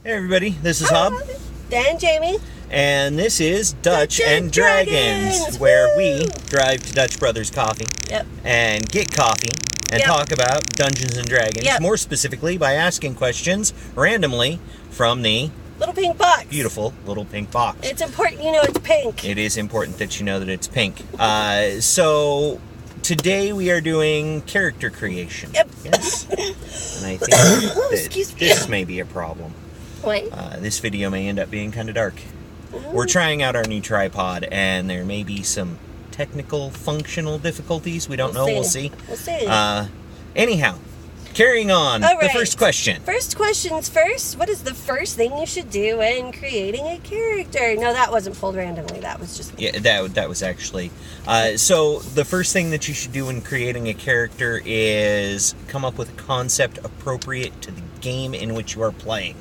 Hey everybody, this is Hob. Dan, Jamie. And this is Dutch and Dragons, where we drive to Dutch Brothers Coffee and get coffee and talk about Dungeons and Dragons, more specifically by asking questions randomly from the little pink box. Beautiful little pink box. It's important you know it's pink. It is important that you know that it's pink. So today we are doing character creation. Yes. And I think that this may be a problem. Wait. This video may end up being kind of dark. We're trying out our new tripod, and there may be some technical, functional difficulties. We don't know. We'll see. We'll see. Anyhow, carrying on. All right. The first question. First questions first. What is the first thing you should do when creating a character? No, that wasn't pulled randomly. That was just... Yeah, that was actually... so, the first thing that you should do when creating a character is come up with a concept appropriate to the game in which you are playing.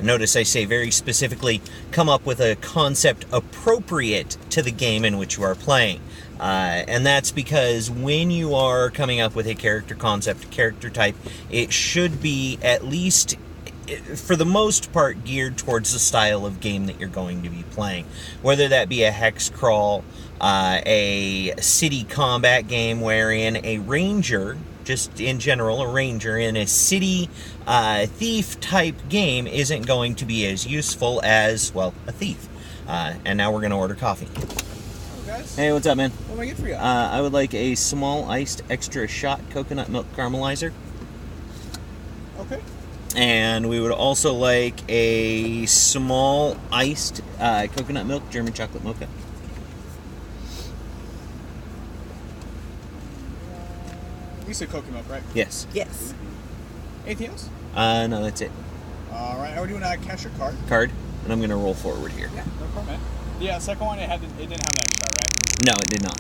Notice I say very specifically, come up with a concept appropriate to the game in which you are playing. And that's because when you are coming up with a character concept, character type, it should be at least, for the most part, geared towards the style of game that you're going to be playing. Whether that be a hex crawl, a city combat game wherein a ranger... just in general, a ranger in a city thief-type game isn't going to be as useful as, well, a thief. And now we're going to order coffee. Hello, guys. Hey, what's up, man? What do I get for you? I would like a small iced extra shot coconut milk caramelizer. Okay. And we would also like a small iced coconut milk German chocolate mocha. You said coconut milk, right? Yes. Yes. Anything else? No, that's it. All right. Are we doing a cash or card? Card. And I'm going to roll forward here. Yeah, no problem, man. Yeah, the second one, it didn't have that shot, right? No, it did not.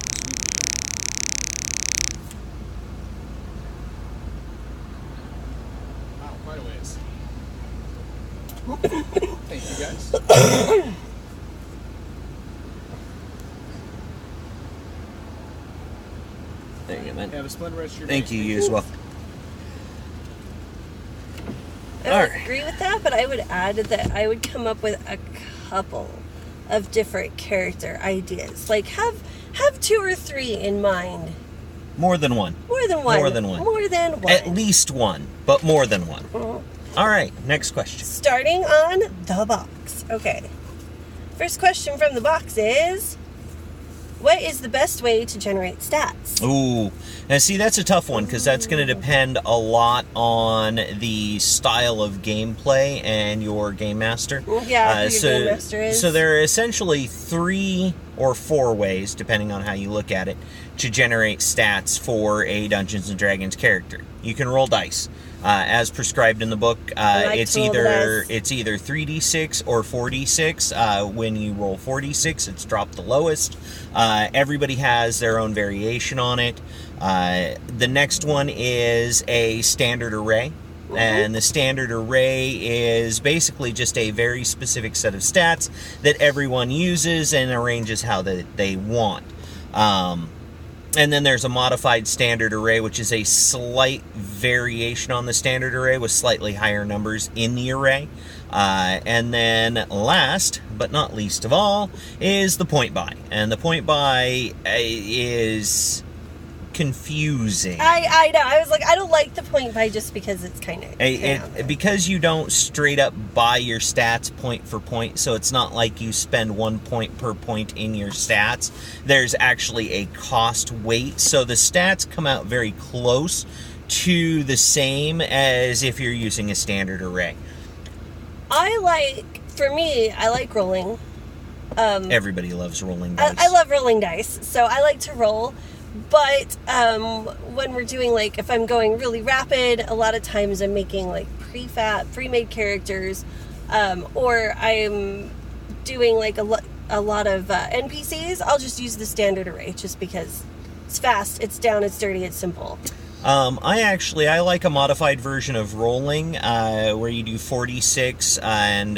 Wow, quite a ways. Thank you, guys. There you go, man. Have a splendid rest of your Thank day. you, you as well. I would agree with that, but I would add that I would come up with a couple of different character ideas. Like, have 2 or 3 in mind. More than one. More than one. More than one. More than one. At least one, but more than one. Mm-hmm. All right, next question. Starting on the box. Okay. First question from the box is... what is the best way to generate stats? Ooh, now see, that's a tough one because that's going to depend a lot on the style of gameplay and your game master. Yeah, who your game master is. So there are essentially 3 or 4 ways, depending on how you look at it, to generate stats for a Dungeons and Dragons character. You can roll dice. As prescribed in the book, it's either 3d6 or 4d6. When you roll 4d6, it's dropped the lowest. Everybody has their own variation on it. The next one is a standard array. And the standard array is basically just a very specific set of stats that everyone uses and arranges how they want. And then there's a modified standard array, which is a slight variation on the standard array with slightly higher numbers in the array. And then last, but not least of all, is the point buy. And the point buy is confusing. I know. I was like, I don't like the point buy just because it's kind of... because you don't straight up buy your stats point for point, so it's not like you spend 1 point per point in your stats. There's actually a cost weight, so the stats come out very close to the same as if you're using a standard array. For me, I like rolling. Everybody loves rolling dice. I love rolling dice, so I like to roll. But when we're doing, like, if I'm going really rapid, a lot of times I'm making, like, pre-made characters, or I'm doing, like, a lot of NPCs. I'll just use the standard array just because it's fast, it's down, it's dirty, it's simple. I like a modified version of rolling, where you do 46 and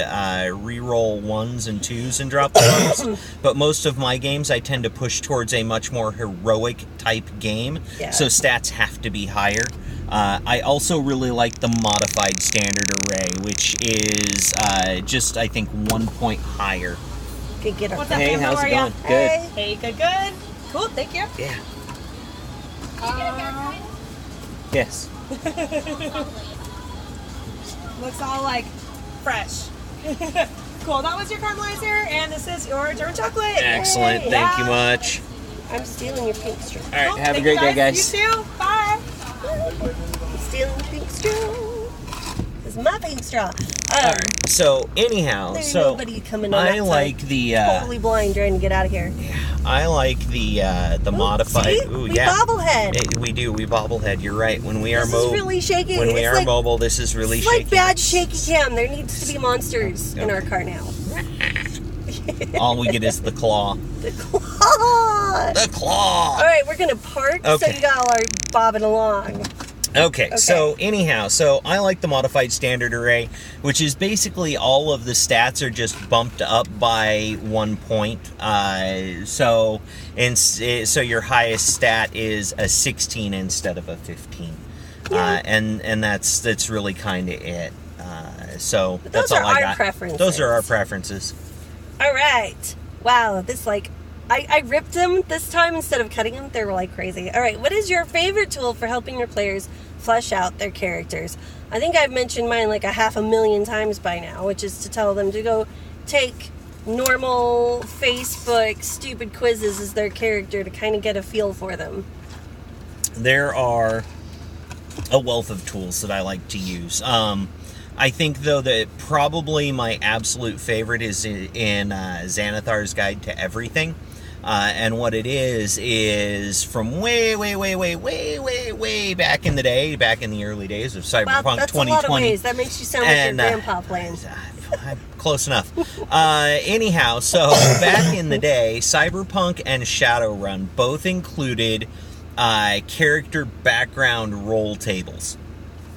re-roll 1s and 2s and drop the ones. But most of my games, I tend to push towards a much more heroic type game, so stats have to be higher. I also really like the modified standard array, which is just, I think, 1 point higher. Okay, get her. What's up, Hey, Pam? how's How it are ya? going? Good. Hey. Hey, good. Cool, thank you. Yeah. Yes. Looks all like fresh. Cool, that was your caramelizer, and this is your German chocolate. Excellent. Yay. Thank you Yeah. much. I'm stealing your pink straw. All right. Cool, Have a thank great you day, guys. You too. Bye. I'm stealing your pink straw. This is my pink straw. All right. So anyhow, There's so nobody coming on I that like side. the Totally blind trying to get out of here. I like the modified. See? Ooh, We yeah. bobblehead. We do. We bobblehead. You're right. When we are This is really shaky. when we It's are like, mobile, this is really it's shaky. like bad shaky cam. There needs to be monsters in our car now. All we get is the claw. The claw. The claw. All right, we're gonna park so Okay. you all are bobbing along. Okay, so anyhow, so I like the modified standard array, which is basically all of the stats are just bumped up by 1 point. So your highest stat is a 16 instead of a 15, and that's really kind of it. So But that's those all are I our got. preferences. Those are our preferences. All right. Wow, this I ripped them this time instead of cutting them. They were like crazy. All right, what is your favorite tool for helping your players flesh out their characters? I think I've mentioned mine like 500,000 times by now, which is to tell them to go take normal Facebook stupid quizzes as their character to kind of get a feel for them. There are a wealth of tools that I like to use. I think, though, that probably my absolute favorite is in Xanathar's Guide to Everything. And what it is from way back in the day, back in the early days of Cyberpunk Wow, that's 2020. a lot of ways. That makes you sound like And, your grandpa playing. Close enough. Anyhow, so back in the day, Cyberpunk and Shadowrun both included character background role tables.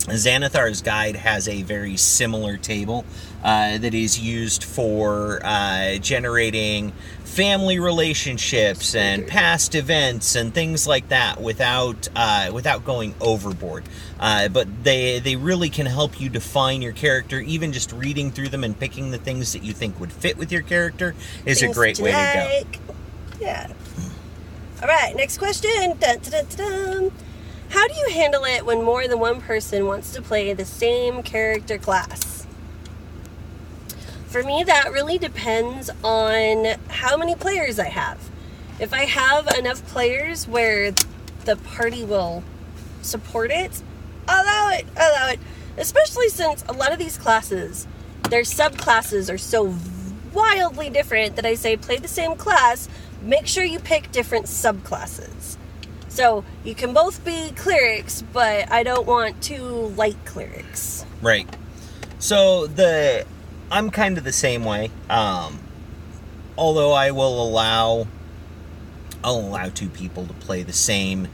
Xanathar's Guide has a very similar table that is used for generating family relationships and past events and things like that without going overboard. But they really can help you define your character. Even just reading through them and picking the things that you think would fit with your character is a great way to go. Yeah. All right, next question. Dun, dun, dun, dun, dun. How do you handle it when more than one person wants to play the same character class? For me, that really depends on how many players I have. If I have enough players where the party will support it, allow it. Especially since a lot of these classes, their subclasses are so wildly different that I say play the same class, make sure you pick different subclasses. So you can both be clerics, but I don't want two light clerics. Right. So I'm kind of the same way. Although I'll allow two people to play the same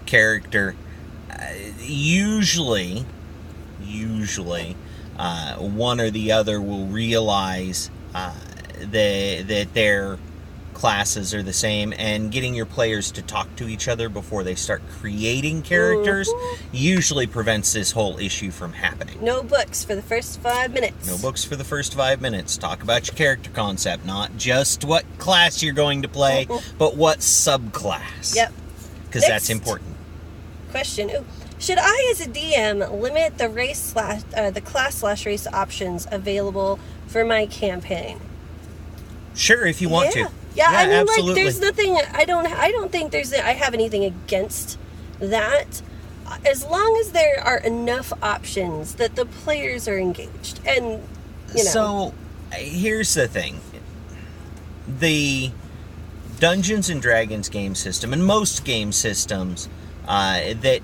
character. Usually, one or the other will realize that their classes are the same, and getting your players to talk to each other before they start creating characters usually prevents this whole issue from happening. No books for the first 5 minutes. No books for the first 5 minutes. Talk about your character concept, not just what class you're going to play, but what subclass. Yep. Because Next. that's important. Question. Ooh. Should I, as a DM, limit the the class/race options available for my campaign? Sure, if you want to. Yeah, I mean, absolutely. like, there's nothing. I don't think I have anything against that, as long as there are enough options that the players are engaged, and So, here's the thing: the Dungeons and Dragons game system, and most game systems that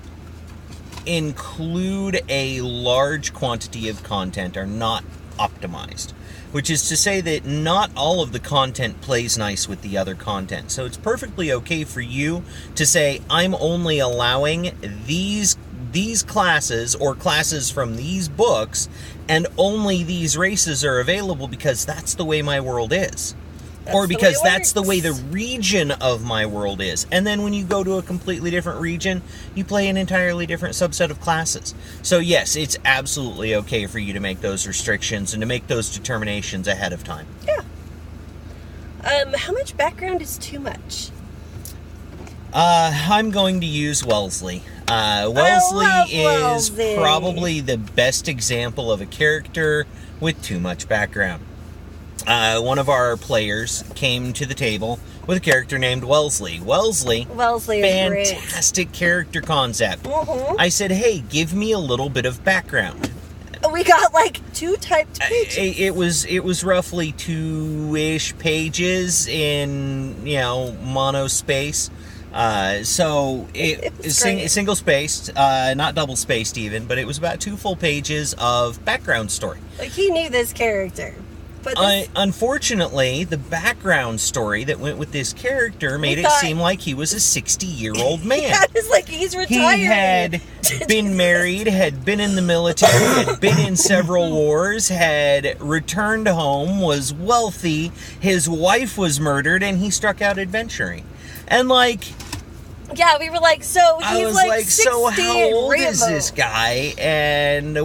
include a large quantity of content, are not optimized. Which is to say that not all of the content plays nice with the other content. So it's perfectly okay for you to say, I'm only allowing these classes or classes from these books, and only these races are available because that's the way my world is. or because that's the works. way the region of my world is. And then when you go to a completely different region, you play an entirely different subset of classes. So yes, it's absolutely okay for you to make those restrictions and to make those determinations ahead of time. Yeah. How much background is too much? I'm going to use Wellesley. Wellesley is Wellesley. probably the best example of a character with too much background. One of our players came to the table with a character named Wellesley. Wellesley Is great. fantastic character concept. Mhm. I said, hey, give me a little bit of background. We got like 2 typed pages. It was roughly 2-ish pages in, mono space. So it was great. single spaced, not double spaced even, but it was about 2 full pages of background story. Like, he knew this character. But this, Unfortunately, the background story that went with this character made it seem like he was a 60-year-old man. yeah, it's like he's retired. He had been married, had been in the military, had been in several wars, had returned home, was wealthy, his wife was murdered, and he struck out adventuring. And yeah, we were like, so he's I was like 60 so how and old Rambo. is this guy? And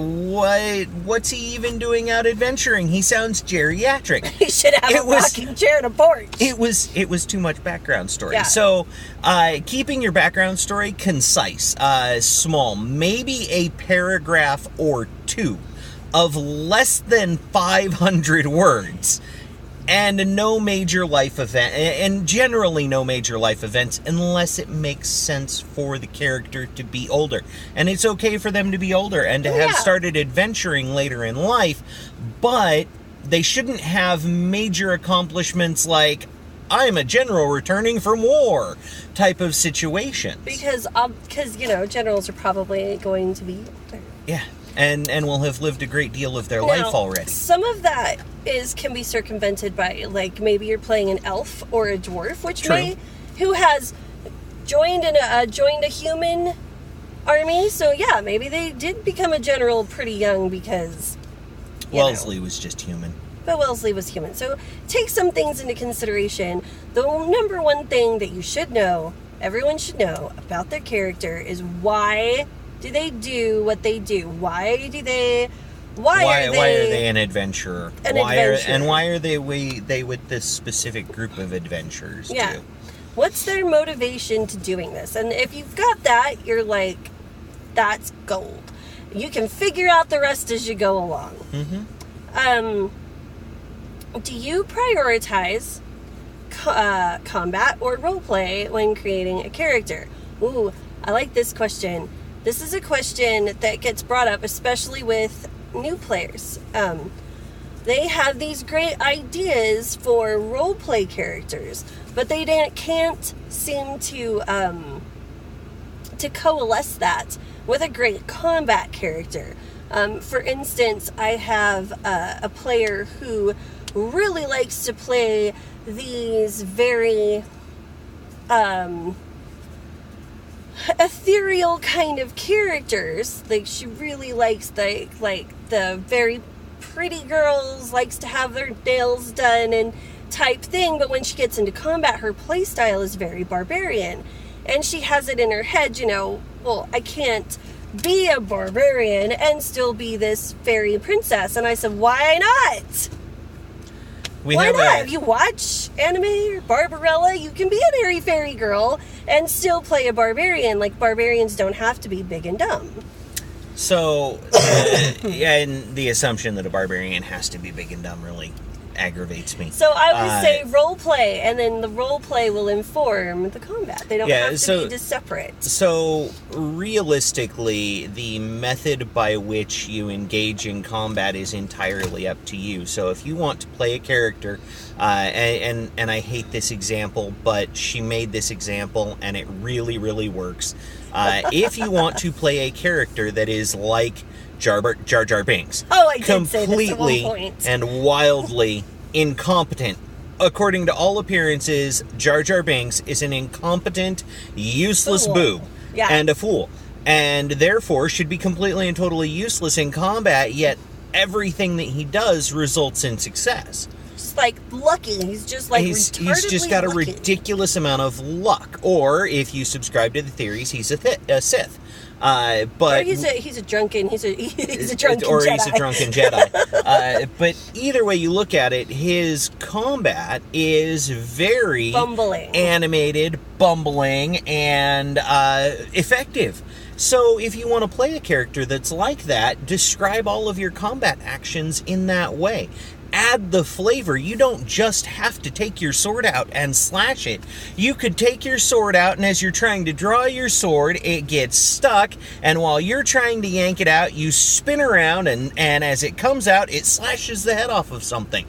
what's he even doing out adventuring? He sounds geriatric. He should have a rocking chair and a porch. It was too much background story. Yeah. So, keeping your background story concise, small, maybe a paragraph or 2 of less than 500 words. And no major life event, and generally no major life events, unless it makes sense for the character to be older. And it's okay for them to be older and to have started adventuring later in life, but they shouldn't have major accomplishments like, I'm a general returning from war type of situation. Because generals are probably going to be older. Yeah, and will have lived a great deal of their life already. Some of that can be circumvented by, like, maybe you're playing an elf or a dwarf, who has joined a human army. So yeah, maybe they did become a general pretty young because Wellesley was just human. But Wellesley was human. So take some things into consideration. The number one thing that you should know, everyone should know about their character, is why do they do what they do? Why are they an adventurer? Why are they with this specific group of adventurers? Yeah. Too? What's their motivation to doing this? And if you've got that, you're like, that's gold. You can figure out the rest as you go along. Mm-hmm. Do you prioritize combat or roleplay when creating a character? Ooh, I like this question. This is a question that gets brought up, especially with new players. They have these great ideas for roleplay characters, but they can't seem to coalesce that with a great combat character. For instance, I have a player who really likes to play these very ethereal kind of characters. Like, she really likes the very pretty girls, likes to have their nails done and type thing, but when she gets into combat, her playstyle is very barbarian. And she has it in her head, well, I can't be a barbarian and still be this fairy princess. And I said, why not? Why not? If you watch anime or Barbarella, you can be an airy fairy girl and still play a barbarian. Like, barbarians don't have to be big and dumb. So, and the assumption that a barbarian has to be big and dumb really aggravates me. So I would say role play, and then the role play will inform the combat. They don't have to be just separate. So realistically, the method by which you engage in combat is entirely up to you. So if you want to play a character, and I hate this example, but she made this example, and it really, really works. If you want to play a character that is like Jar Jar Binks, completely and wildly incompetent. According to all appearances, Jar Jar Binks is an incompetent, useless boob and a fool, and therefore should be completely and totally useless in combat, yet everything that he does results in success. just like lucky. He's just like he's retardedly just got a lucky. ridiculous amount of luck. Or if you subscribe to the theories, he's a Sith. But Or he's a drunken Jedi. Or he's a drunken Jedi. But either way you look at it, his combat is very bumbling, animated, bumbling, and effective. So if you want to play a character that's like that, describe all of your combat actions in that way. Add the flavor. You don't just have to take your sword out and slash it. You could take your sword out, and as you're trying to draw your sword, it gets stuck, and while you're trying to yank it out, you spin around, and as it comes out, it slashes the head off of something.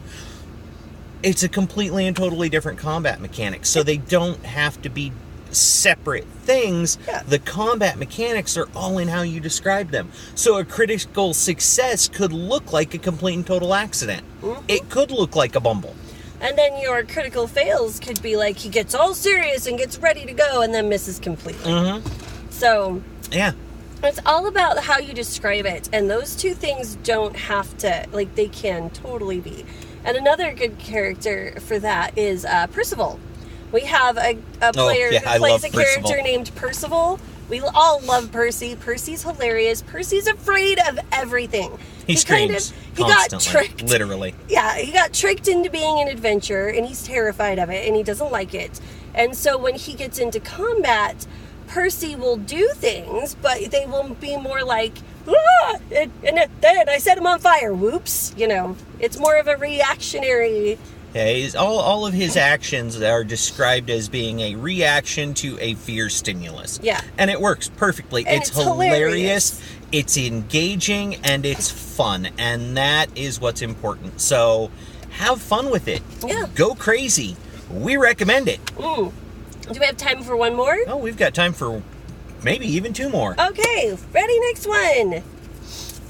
It's a completely and totally different combat mechanic, so they don't have to be separate things. Yeah. The combat mechanics are all in how you describe them. So a critical success could look like a complete and total accident. Mm-hmm. It could look like a bumble. And then your critical fails could be like he gets all serious and gets ready to go and then misses completely. Mm-hmm. So Yeah. it's all about how you describe it, and those two things don't have to, like, they can totally be. And another good character for that is Percival. We have a player yeah, who plays a Percival. character named Percival. We all love Percy. Percy's hilarious. Percy's afraid of everything. He screams he constantly, got tricked. literally. Yeah, he got tricked into being an adventurer, and he's terrified of it, and he doesn't like it. And so when he gets into combat, Percy will do things, but they will be more like, and then I set him on fire. Whoops. You know, it's more of a reactionary. Yeah, all of his actions are described as being a reaction to a fear stimulus. Yeah. And it works perfectly. And it's it's hilarious, it's engaging, and it's fun. And that is what's important. So have fun with it. Yeah. Go crazy. We recommend it. Do we have time for one more? Oh, we've got time for maybe even two more. Okay, ready, next one.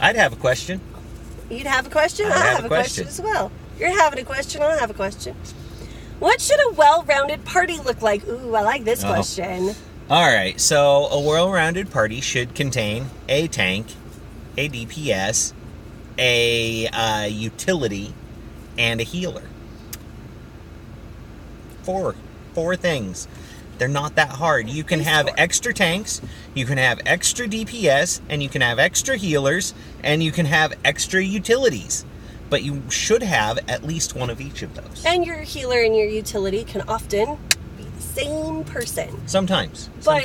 I'd have a question. You'd have a question? I'd I'll have have a a question question. as well. You're having a question, I'll have a question. What should a well-rounded party look like? Ooh, I like this question. All right, so a well-rounded party should contain a tank, a DPS, a utility, and a healer. Four things. They're not that hard. You can have extra tanks, you can have extra DPS, and you can have extra healers, and you can have extra utilities. But you should have at least one of each of those. And your healer and your utility can often be the same person. Sometimes. But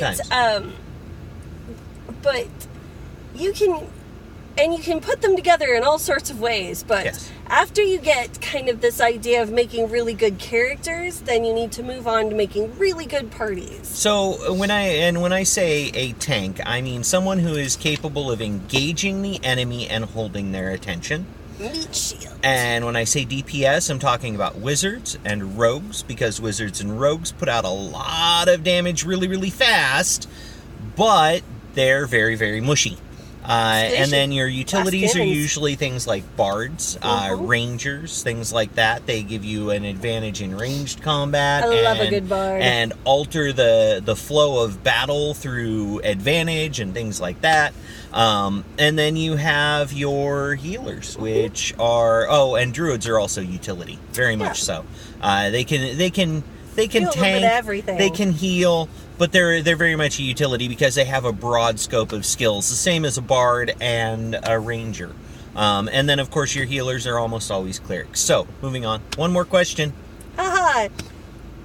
you can put them together in all sorts of ways. But Yes. after you get kind of this idea of making really good characters, then you need to move on to making really good parties. So when I say a tank, I mean someone who is capable of engaging the enemy and holding their attention. Meat shield. And when I say DPS, I'm talking about wizards and rogues, because wizards and rogues put out a lot of damage really, really fast, but they're very, very mushy. And then your utilities are cannons. usually things like bards, rangers, things like that. They give you an advantage in ranged combat. I love a good bard. And alter the flow of battle through advantage and things like that. And then you have your healers, which are and druids are also utility, very much so. They can Do a little bit of tank, everything. they can heal, but they're very much a utility because they have a broad scope of skills, the same as a bard and a ranger. And then of course your healers are almost always clerics. So moving on, one more question. Haha.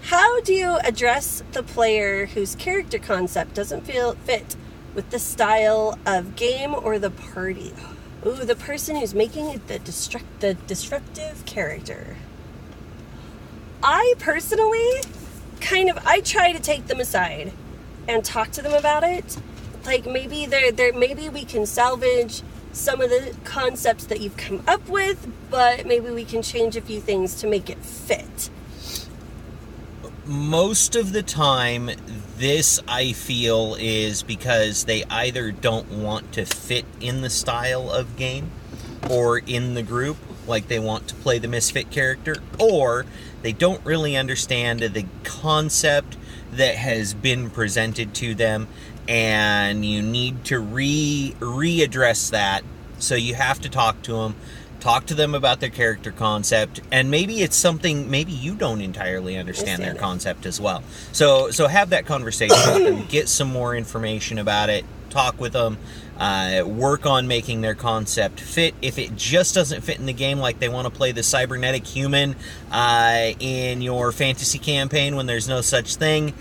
How do you address the player whose character concept doesn't fit with the style of game or the party? Ooh, the person who's making it the disruptive character. I personally I try to take them aside and talk to them about it. Like maybe maybe we can salvage some of the concepts that you've come up with, but maybe we can change a few things to make it fit. Most of the time, this I feel is because they either don't want to fit in the style of game or in the group, like they want to play the misfit character, or they don't really understand the concept that has been presented to them, and you need to readdress that. So you have to talk to them talk to them about their character concept, and maybe it's something, maybe you don't entirely understand their concept as well. So have that conversation with them, get some more information about it, talk with them, work on making their concept fit. If it just doesn't fit in the game, like they want to play the cybernetic human in your fantasy campaign when there's no such thing,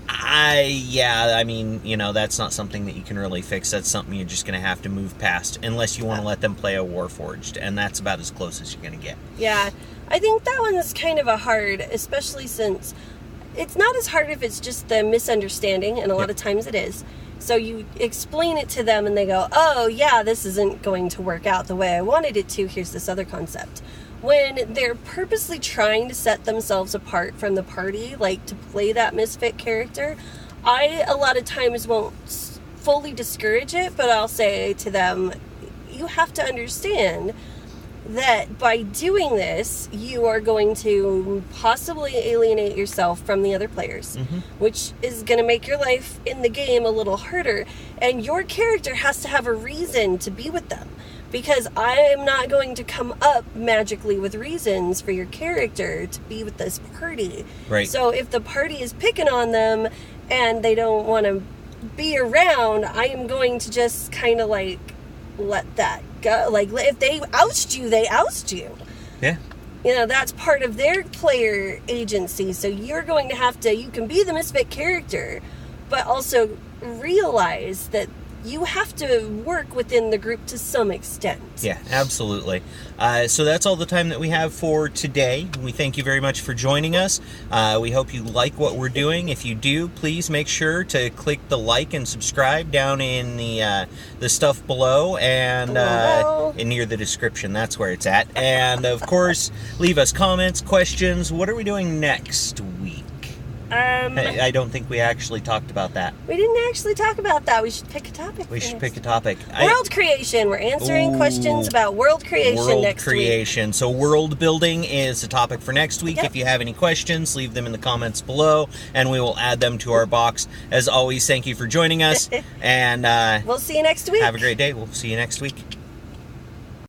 I mean, you know, that's not something that you can really fix. That's something you're just going to have to move past, unless you want to let them play a Warforged, and that's about as close as you're going to get. Yeah, I think that one's kind of a hard, especially since it's not as hard if it's just the misunderstanding, and a lot of times it is. So you explain it to them, and they go, oh, yeah, this isn't going to work out the way I wanted it to. Here's this other concept. When they're purposely trying to set themselves apart from the party, like to play that misfit character, I a lot of times won't fully discourage it, but I'll say to them, you have to understand that by doing this, you are going to possibly alienate yourself from the other players, which is going to make your life in the game a little harder, and your character has to have a reason to be with them. Because I am not going to come up magically with reasons for your character to be with this party. Right. So if the party is picking on them and they don't want to be around, I am going to just kind of like let that go. Like if they oust you, they oust you. Yeah. You know, that's part of their player agency. So you're going to have to, you can be the misfit character, but also realize that you have to work within the group to some extent. Yeah, absolutely. So that's all the time that we have for today. We thank you very much for joining us. We hope you like what we're doing. If you do, please make sure to click the like and subscribe down in the stuff below and near the description. That's where it's at. And of course, leave us comments, questions. What are we doing next week? I don't think we actually talked about that. We didn't actually talk about that. We should pick a topic. We should pick a topic. World creation. We're answering questions about world creation next week. So world building is a topic for next week. Yep. If you have any questions, leave them in the comments below, and we will add them to our box. As always, thank you for joining us, and we'll see you next week. Have a great day. We'll see you next week.